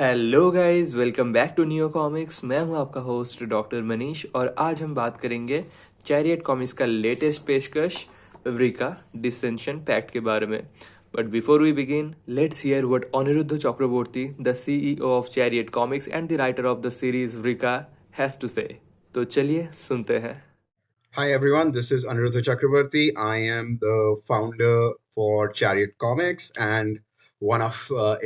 Hello guys, welcome back to new comics. मैं हूं आपका होस्ट डॉक्टर मनीष और आज हम बात करेंगे चैरियट कॉमिक्स का लेटेस्ट पेशकश व्रिका डिसेंशन पैक्ट के बारे में। But before we begin, let's hear what Aniruddha Chakraborty, the CEO of Chariot comics and the writer of the series Vrika, has to say. तो चलिए सुनते हैं। Hi everyone, this is Aniruddho Chakraborty. I am the founder for Chariot Comics and one of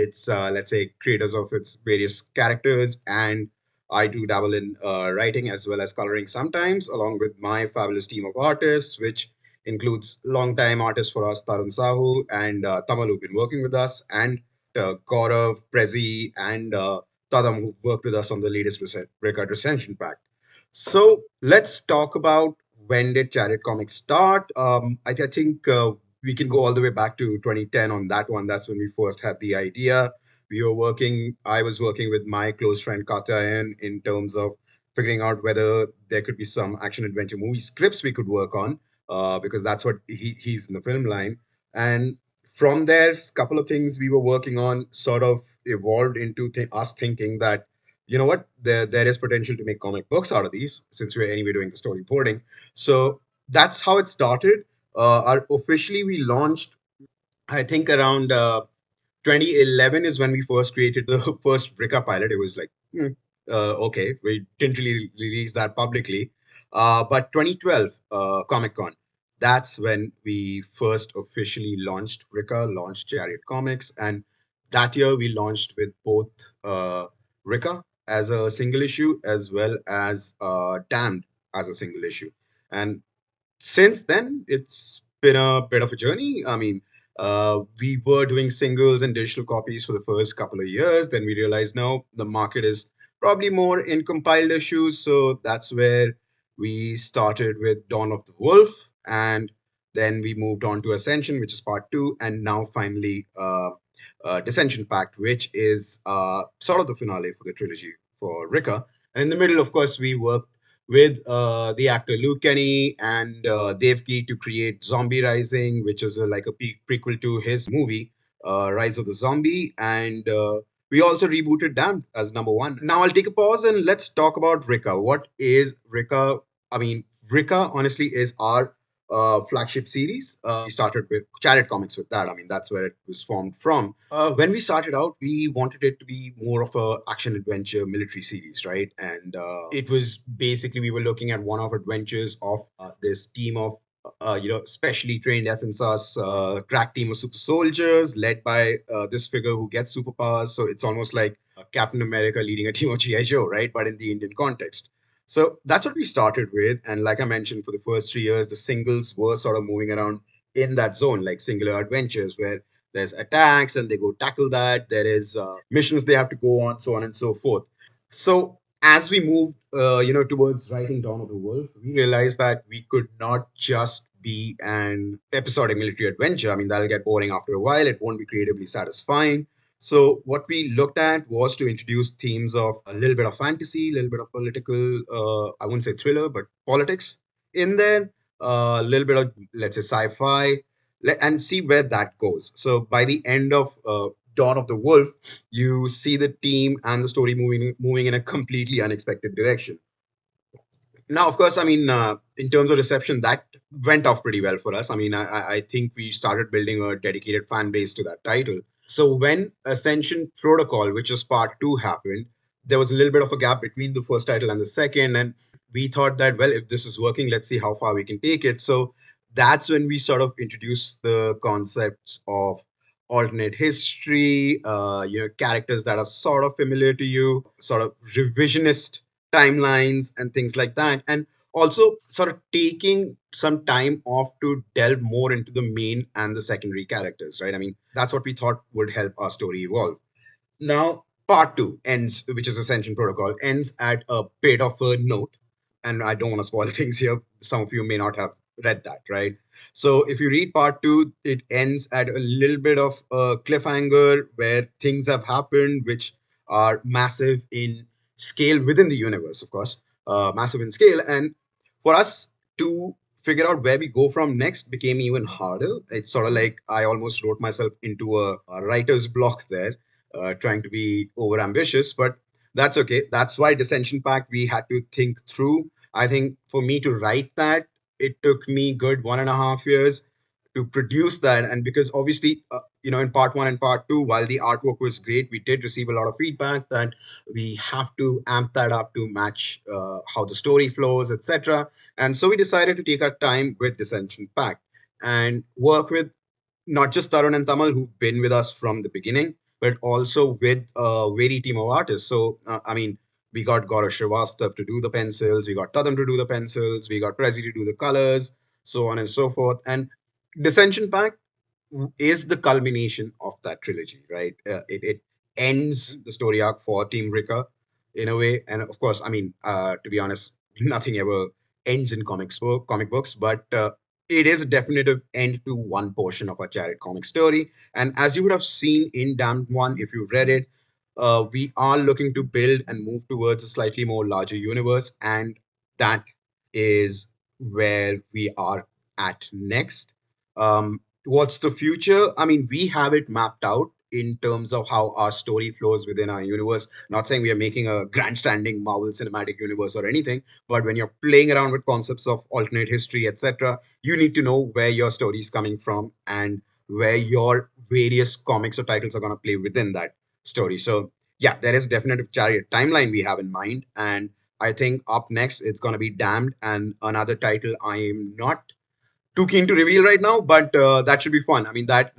its, let's say, creators of its various characters. And I do dabble in writing as well as coloring sometimes, along with my fabulous team of artists, which includes longtime artists for us, Tarun Sahu and Tamal, who've been working with us, and Gaurav, Prezi, and Tadam, who worked with us on the latest Record Ascension Pact. So let's talk about when did Chariot Comics start. I think we can go all the way back to 2010 on that one. That's when we first had the idea. I was working with my close friend Katayan in terms of figuring out whether there could be some action adventure movie scripts we could work on, because that's what he's in the film line. And from there, a couple of things we were working on sort of evolved into us thinking that what, there is potential to make comic books out of these since we're anyway doing the storyboarding. So that's how it started. Our officially we launched, I think, around 2011 is when we first created the first VRICA pilot. It was like, okay, we didn't really release that publicly. But 2012 Comic Con, that's when we first officially launched VRICA, launched Chariot Comics, and that year we launched with both VRICA as a single issue as well as Damned as a single issue. And since then, it's been a bit of a journey. I mean, we were doing singles and digital copies for the first couple of years. Then we realized, no, the market is probably more in compiled issues. So that's where we started with Dawn of the Wolf. And then we moved on to Ascension, which is part two. And now finally, Descension Pact, which is sort of the finale for the trilogy for Ricka. And in the middle, of course, we worked with the actor Luke Kenny and Dave Key to create Zombie Rising, which is like a prequel to his movie, Rise of the Zombie. And we also rebooted Damned as number one. Now I'll take a pause and let's talk about Ricka. What is Ricka? I mean, Ricka honestly is our flagship series. We started with Chariot Comics with that. I mean, that's where it was formed from. When we started out, we wanted it to be more of a action adventure military series, right? And it was basically we were looking at one-off adventures of this team of specially trained FNSAS crack team of super soldiers led by this figure who gets superpowers. So it's almost like Captain America leading a team of GI Joe, right? But in the Indian context. So that's what we started with. And like I mentioned, for the first 3 years, the singles were sort of moving around in that zone, like singular adventures where there's attacks and they go tackle that. There is missions they have to go on, so on and so forth. So as we moved, towards writing Dawn of the Wolf, we realized that we could not just be an episodic military adventure. I mean, that'll get boring after a while. It won't be creatively satisfying. So what we looked at was to introduce themes of a little bit of fantasy, a little bit of political, I wouldn't say thriller, but politics in there, a little bit of, let's say, sci-fi, and see where that goes. So by the end of Dawn of the Wolf, you see the team and the story moving in a completely unexpected direction. Now, of course, I mean, in terms of reception, that went off pretty well for us. I mean, I think we started building a dedicated fan base to that title. So when Ascension Protocol, which was part two, happened, there was a little bit of a gap between the first title and the second. And we thought that, well, if this is working, let's see how far we can take it. So that's when we sort of introduced the concepts of alternate history, characters that are sort of familiar to you, sort of revisionist timelines and things like that. And also sort of taking some time off to delve more into the main and the secondary characters, right? I mean, that's what we thought would help our story evolve. Now, part two ends, which is Ascension Protocol, ends at a bit of a note. And I don't want to spoil things here. Some of you may not have read that, right? So if you read part two, it ends at a little bit of a cliffhanger where things have happened which are massive in scale within the universe, of course, massive in scale. And for us to figure out where we go from next became even harder. It's sort of like I almost wrote myself into a writer's block there. trying to be over ambitious, but that's okay. That's why Descension Pact we had to think through. I think for me to write that, it took me good 1.5 years to produce that. And because obviously, in part one and part two, while the artwork was great, we did receive a lot of feedback that we have to amp that up to match how the story flows, etc. And so we decided to take our time with Descension Pact and work with not just Tarun and Tamal, who've been with us from the beginning, but also with a very team of artists. So, we got Gaurav Srivastav to do the pencils, we got Tadam to do the pencils, we got Prezi to do the colors, so on and so forth. And Descension Pact is the culmination of that trilogy, right? It ends the story arc for Team VRICA in a way. And of course, to be honest, nothing ever ends in comic books, but it is a definitive end to one portion of our Chariot comic story. And as you would have seen in Damned One, if you've read it, we are looking to build and move towards a slightly more larger universe. And that is where we are at next. What's the future? I mean, we have it mapped out in terms of how our story flows within our universe. Not saying we are making a grandstanding Marvel Cinematic Universe or anything, but when you're playing around with concepts of alternate history, etc., you need to know where your story is coming from and where your various comics or titles are going to play within that story. So, yeah, there is definitive Chariot timeline we have in mind. And I think up next, it's going to be Damned and another title I am not too keen to reveal right now, but that should be fun. I mean, that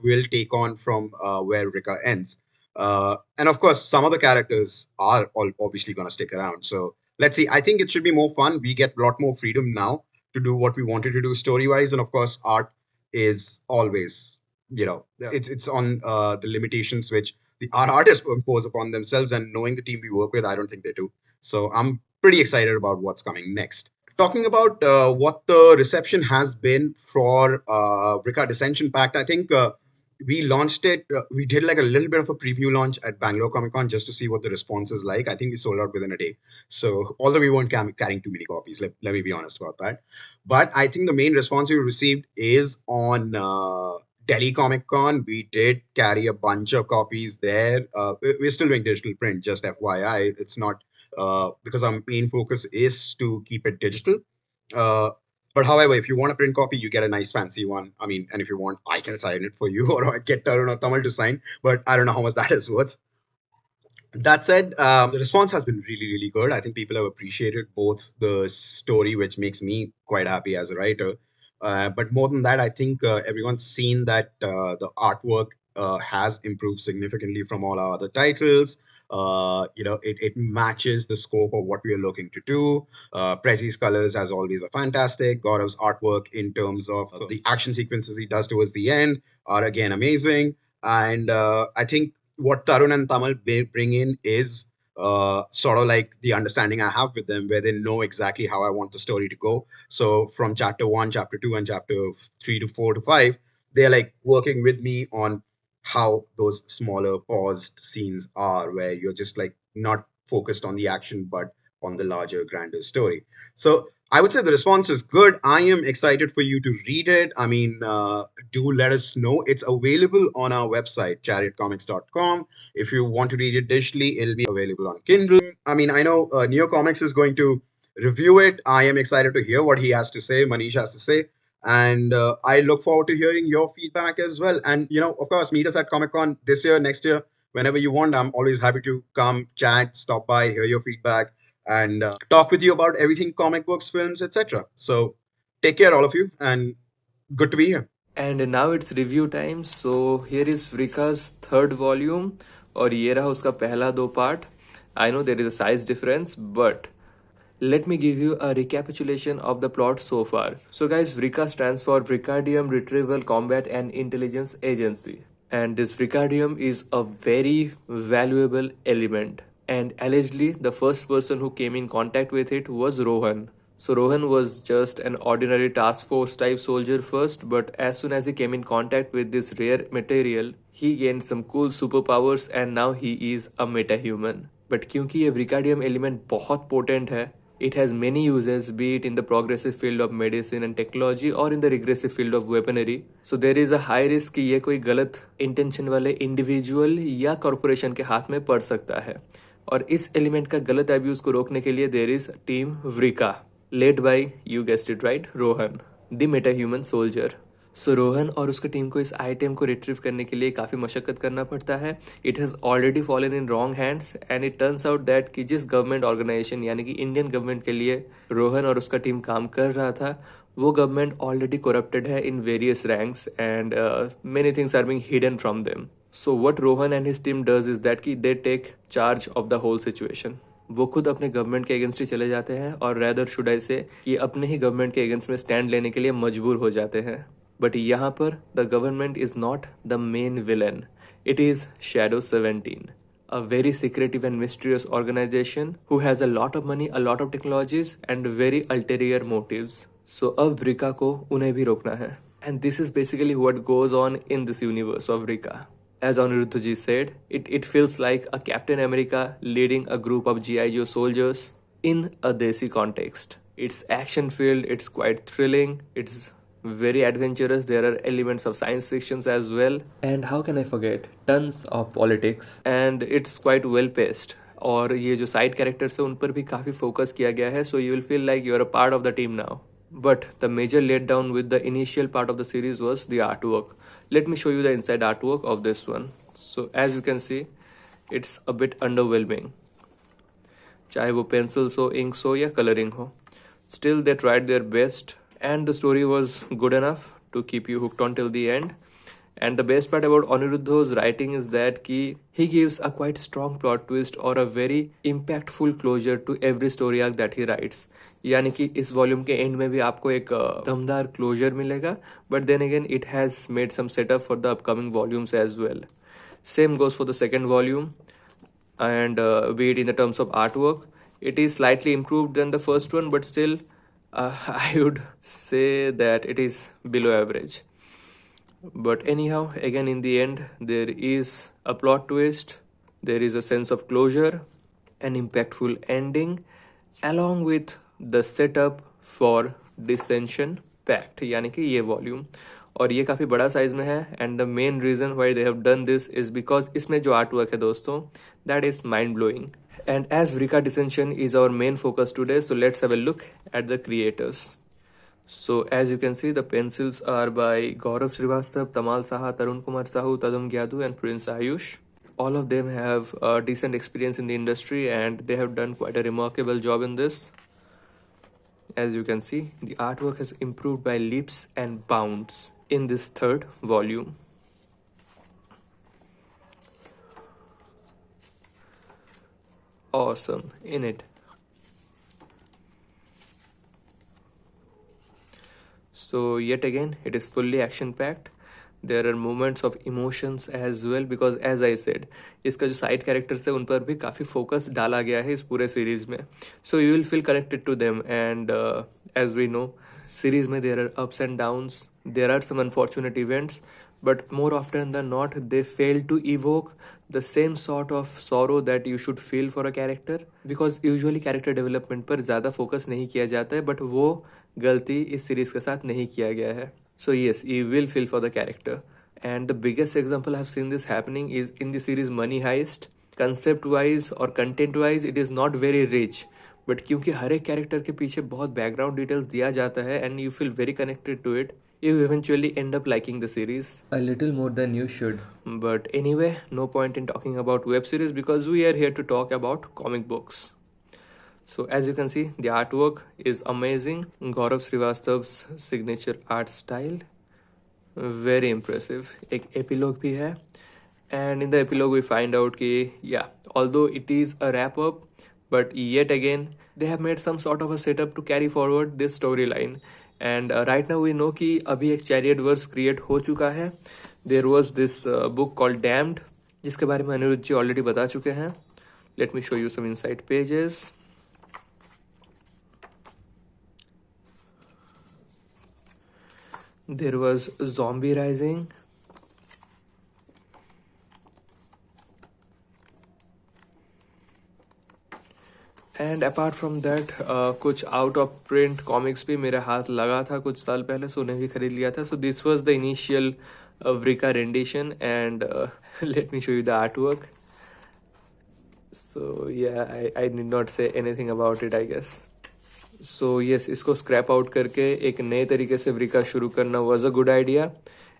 will take on from where Rika ends, and of course, some of the characters are all obviously going to stick around. So let's see. I think it should be more fun. We get a lot more freedom now to do what we wanted to do story wise, and of course, art is always it's on the limitations which our artists impose upon themselves, and knowing the team we work with, I don't think they do. So I'm pretty excited about what's coming next. Talking about what the reception has been for Vrika Descension Pact, I think we launched it. We did like a little bit of a preview launch at Bangalore Comic Con just to see what the response is like. I think we sold out within a day. So, although we weren't carrying too many copies, let me be honest about that. But I think the main response we received is on Delhi Comic Con. We did carry a bunch of copies there. We're still doing digital print, just FYI. It's not because our main focus is to keep it digital. Uh, but however, if you want a print copy, you get a nice fancy one. I mean, and if you want, I can sign it for you, or I get Tarun or Tamal to sign. But I don't know how much that is worth. That said, the response has been really, really good. I think people have appreciated both the story, which makes me quite happy as a writer. But more than that, I think everyone's seen that the artwork has improved significantly from all our other titles. It matches the scope of what we are looking to do. Prezi's colors, as always, are fantastic. Gaurav's artwork, in terms of the action sequences he does towards the end, are again amazing. And I think what Tarun and Tamal bring in is sort of like the understanding I have with them, where they know exactly how I want the story to go. So from chapter one, chapter two, and chapter 3 to 4 to 5, they're like working with me on how those smaller paused scenes are, where you're just like not focused on the action, but on the larger, grander story. So I would say the response is good. I am excited for you to read it. I mean, do let us know. It's available on our website, chariotcomics.com. If you want to read it digitally, it'll be available on Kindle. I mean, I know Neo Comics is going to review it. I am excited to hear what he has to say, Manish has to say. And I look forward to hearing your feedback as well. And, of course, meet us at Comic Con this year, next year, whenever you want. I'm always happy to come, chat, stop by, hear your feedback, and talk with you about everything comic books, films, etc. So take care, all of you, and good to be here. And now it's review time. So here is Vrika's third volume और ये रहा उसका पहला दो part. I know there is a size difference, but let me give you a recapitulation of the plot so far. So guys, VRICA stands for Vricadium Retrieval Combat and Intelligence Agency. And this Vricadium is a very valuable element. And allegedly, the first person who came in contact with it was Rohan. So Rohan was just an ordinary task force type soldier first, but as soon as he came in contact with this rare material, he gained some cool superpowers and now he is a metahuman. But क्योंकि ये Vricadium element बहुत potent है, It has many uses, be it in the progressive field of medicine and technology or in the regressive field of weaponry. So there is a high risk कि ये कोई गलत intention वाले individual या corporation के हाथ में पड़ सकता है, और इस एलिमेंट का गलत अब्यूज को रोकने के लिए there is team Vrika, led by, you guessed it right, Rohan the meta human soldier. So Rohan और उसकी टीम को इस आइटम को रिट्रीव करने के लिए काफ़ी मशक्कत करना पड़ता है. It has already fallen in wrong hands and it turns out that कि जिस गवर्नमेंट ऑर्गेनाइजेशन यानी कि इंडियन गवर्नमेंट के लिए रोहन और उसका टीम काम कर रहा था, वो गवर्नमेंट ऑलरेडी करप्टेड है in various ranks and many things are being hidden from them. So what Rohan and his team does is that कि they take charge of the whole situation. वो खुद अपने गवर्नमेंट के अगेंस्ट ही चले जाते हैं, और रैदर शुड आई से ये अपने ही गवर्नमेंट के अगेंस्ट में स्टैंड लेने के लिए मजबूर हो जाते हैं. बट यहाँ पर the government is not the main villain, it is Shadow 17, a very secretive and mysterious organization who has a lot of money, a lot of technologies and very ulterior motives. So अब व्रिका को उन्हें भी रोकना है, and this is basically what goes on in this universe of व्रिका. As Aniruddho ji said, it feels like a Captain America leading a group of GI Joe soldiers in a Desi context. It's action filled, it's quite thrilling, it's very adventurous, there are elements of science fictions as well, and how can I forget, tons of politics, and it's quite well paced. और ये जो side characters है उन पर भी काफ़ी focus किया गया है, so you will feel like you are a part of the team now. But the major letdown with the initial part of the series was the artwork. Let me show you the inside artwork of this one. So as you can see, it's a bit underwhelming. चाहे वो pencils हो, inks हो या colouring हो, still they tried their best and the story was good enough to keep you hooked on till the end. And the best part about Aniruddho's writing is that he gives a quite strong plot twist or a very impactful closure to every story arc that he writes. यानी कि इस volume के and में भी आपको एक दमदार closure मिलेगा, but then again it has made some setup for the upcoming volumes as well. Same goes for the second volume, and be it in the terms of artwork, it is slightly improved than the first one, but still I would say that it is below average. But anyhow, again in the end there is a plot twist, there is a sense of closure, an impactful ending, along with the setup for Descension Pact, यानी कि ये volume, और ये काफ़ी बड़ा size में है. And the main reason why they have done this is because इसमें जो आर्ट वर्क है दोस्तों, that is mind blowing. And as VRICA Descension is our main focus today, so let's have a look at the creators. So as you can see, the pencils are by Gaurav Srivastav, Tamal Saha, Tarun Kumar Sahu, Tadum Gyadu and Prince Ayush. All of them have a decent experience in the industry and they have done quite a remarkable job in this. As you can see, the artwork has improved by leaps and bounds in this third volume. Awesome in it. So yet again it is fully action packed. There are moments of emotions as well, because as I said, इसका जो side characters है उन पर भी काफ़ी focus डाला गया है इस पूरे सीरीज में. So you will feel connected to them, and as we know, series में there are ups and downs, there are some unfortunate events, but more often than not they fail to evoke the same sort of sorrow that you should feel for a character, because usually character development पर ज़्यादा focus नहीं किया जाता है, but वो गलती इस series के साथ नहीं किया गया है. So yes, you will feel for the character, and the biggest example I've seen this happening is in the series Money Heist. Concept wise और content wise it is not very rich, but क्योंकि हर एक character के पीछे बहुत background details दिया जाता है and you feel very connected to it, you eventually end up liking the series a little more than you should. But anyway, no point in talking about web series because we are here to talk about comic books. So as you can see, the artwork is amazing. Gaurav Srivastav's signature art style, very impressive. एक epilogue भी है, and in the epilogue we find out कि yeah, although it is a wrap up, but yet again they have made some sort of a setup to carry forward this storyline. And right now we know कि अभी एक chariot verse create हो चुका है. There was this book called Damned, जिसके बारे में अनिरुद्ध जी already बता चुके हैं. Let me show you some inside pages. There was Zombie Rising, and apart from that कुछ आउट ऑफ प्रिंट कॉमिक्स भी मेरे हाथ लगा था कुछ साल पहले, सो उन्हें भी खरीद लिया था. So this was the initial Vrika rendition and let me show you the art work. So yeah I need not say anything about it I guess. So yes, इसको स्क्रैप आउट करके एक नए तरीके से व्रिका शुरू करना was a good idea.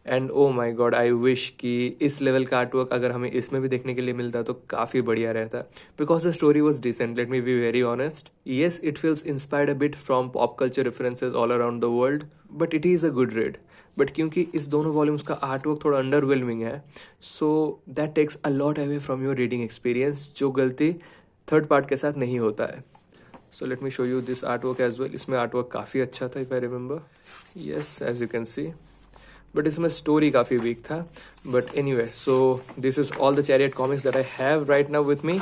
And oh my God, I wish कि इस लेवल का आर्टवर्क अगर हमें इसमें भी देखने के लिए मिलता तो काफ़ी बढ़िया रहता. Because the story was decent, let me be very honest. Yes, it feels inspired a bit from pop culture references all around the world, but it is a good read. But क्योंकि इस दोनों volumes का artwork थोड़ा underwhelming है, so that takes a lot away from your reading experience, जो गलती third part के साथ नहीं होता है. So let me show you this artwork as well. इसमें आर्टवर्क काफ़ी अच्छा था if I remember. Yes, as you can see. But इसमें स्टोरी काफ़ी वीक था. But anyway, so this is all the Chariot comics that I have right now with me.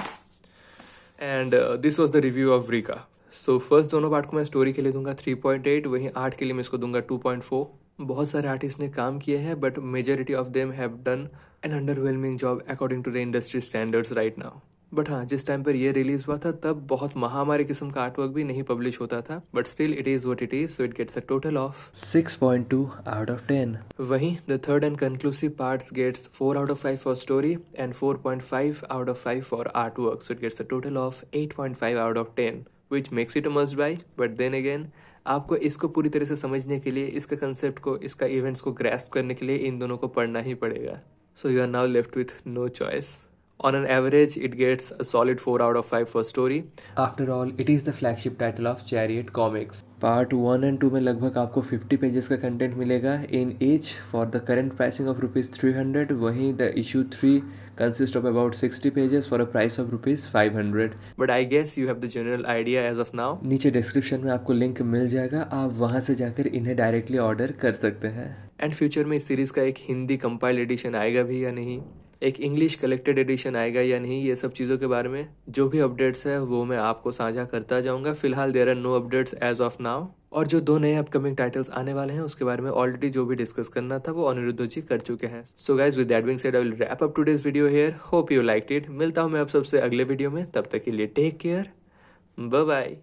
And this was the review of Vrika. So first दोनों part को मैं story के लिए दूंगा 3.8, वहीं आर्ट के लिए मैं इसको दूंगा 2.4. बहुत सारे आर्टिस्ट ने काम किए हैं, but majority of them have done an underwhelming job according to the industry standards right now. But हाँ, जिस टाइम पर ये रिलीज हुआ था तब बहुत महामारी किस्म का आर्टवर्क भी नहीं पब्लिश होता था. But still it is what it is, so it gets a total of 6.2 out of 10. वहीं the third and conclusive parts gets 4 out of 5 for story and 4.5 out of 5 for artwork, so it gets a total of 8.5 out of 10, which makes it a must buy. But then again, आपको इसको पूरी तरह से समझने के लिए, इसका concept को, इसका इवेंट्स को ग्रैस्प करने के लिए इन दोनों को पढ़ना ही पड़ेगा. So you are now left with no choice. On an average, it gets a solid 4 out of 5 for story. After all, it is the flagship title of Chariot Comics. Part 1 and 2 में लगभग आपको 50 pages का content मिलेगा in each for the current pricing of ₹300. वहीं the issue 3 consists of about 60 pages for a price of ₹500. But I guess you have the general idea as of now. नीचे description में आपको link मिल जाएगा, आप वहाँ से जाकर इन्हें डायरेक्टली ऑर्डर कर सकते हैं. एंड फ्यूचर में इस सीरीज़ का एक हिंदी कंपाइल्ड एडिशन आएगा भी या नहीं, एक इंग्लिश कलेक्टेड एडिशन आएगा या नहीं, ये सब चीज़ों के बारे में जो भी अपडेट्स है वो मैं आपको साझा करता जाऊंगा. फिलहाल there are no updates as of now. और जो 2 नए अपकमिंग टाइटल्स आने वाले हैं उसके बारे में ऑलरेडी जो भी डिस्कस करना था वो अनिरुद्ध जी कर चुके हैं. So guys, with that being said, I will wrap up today's video here. Hope you liked it. मिलता हूँ मैं आप सबसे अगले वीडियो में. तब तक के लिए टेक केयर. Bye bye.